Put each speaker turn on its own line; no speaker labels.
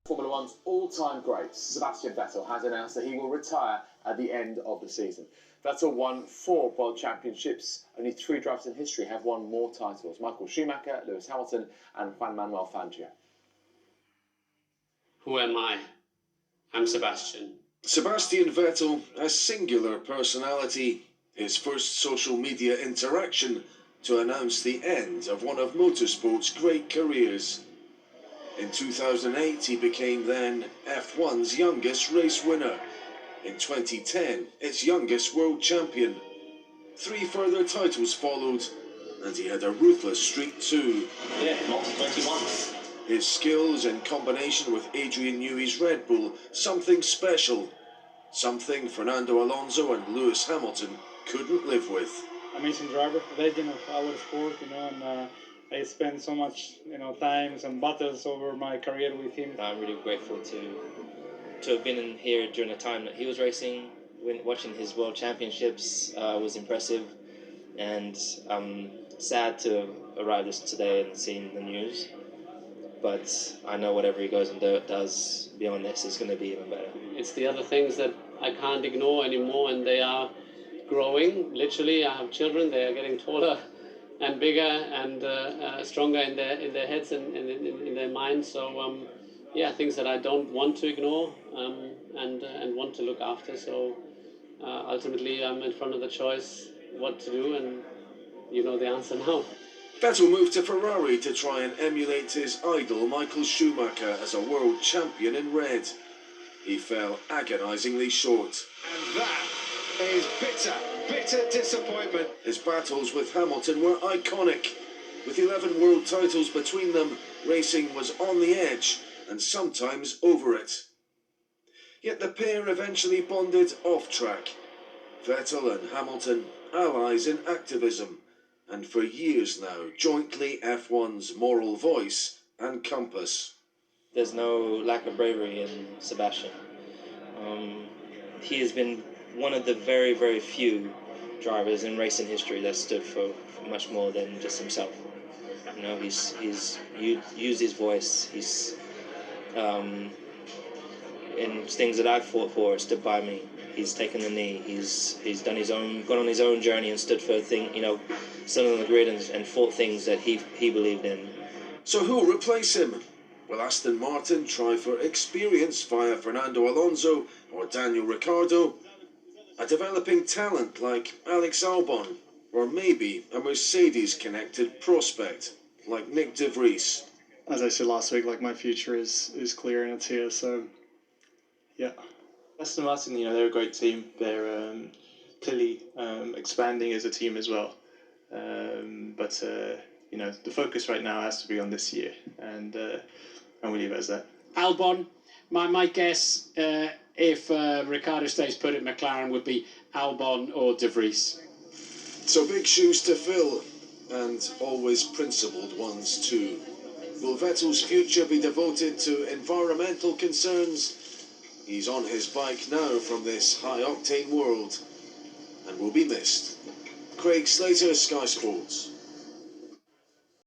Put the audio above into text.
Formula One's all-time great, Sebastian Vettel, has announced that he will retire at the end of the season. Vettel won 4 World Championships. Only 3 drivers in history have won more titles: Michael Schumacher, Lewis Hamilton and Juan Manuel Fangio.
Who am I? I'm Sebastian.
Sebastian Vettel has singular personality. His first social media interaction to announce the end of one of motorsport's great careers. In 2008, he became then F1's youngest race winner. In 2010, its youngest world champion. 3 further titles followed, and he had a ruthless streak too.
Yeah, not 21.
His skills in combination with Adrian Newey's Red Bull, something special. Something Fernando Alonso and Lewis Hamilton couldn't live with.
Amazing driver, legend of our sport, and I spent so much, times and battles over my career with him.
I'm really grateful to have been in here during the time that he was racing. When watching his world championships was impressive, and I'm sad to have arrived today and seen the news. But I know whatever he goes and does beyond this is going to be even better.
It's the other things that I can't ignore anymore, and they are growing. Literally, I have children. They are getting taller and bigger and stronger in their heads and in their minds. So yeah, things that I don't want to ignore and want to look after. So ultimately, I'm in front of the choice what to do, and you know the answer now.
Vettel moved to Ferrari to try and emulate his idol Michael Schumacher as a world champion in red. He fell agonisingly short.
And that is bitter disappointment.
His battles with Hamilton were iconic. With 11 world titles between them, racing was on the edge and sometimes over it. Yet the pair eventually bonded off track. Vettel and Hamilton, allies in activism, and for years now, jointly F1's moral voice and compass.
There's no lack of bravery in Sebastian. He has been one of the very, very few drivers in racing history that stood for much more than just himself. He's used his voice. He's in things that I've fought for, stood by me. He's taken the knee. He's gone on his own journey and stood for a thing, stood on the grid and fought things that he believed in.
So who'll replace him? Will Aston Martin try for experience via Fernando Alonso or Daniel Ricciardo? A developing talent like Alex Albon, or maybe a Mercedes-connected prospect like Nick de Vries.
As I said last week, my future is clear and it's here, so yeah.
Aston Martin, they're a great team. They're clearly expanding as a team as well. But the focus right now has to be on this year, and we'll leave it as that.
Albon, my guess, if Ricciardo stays put at McLaren, would be Albon or De Vries.
So big shoes to fill, and always principled ones too. Will Vettel's future be devoted to environmental concerns? He's on his bike now from this high-octane world and will be missed. Craig Slater, Sky Sports.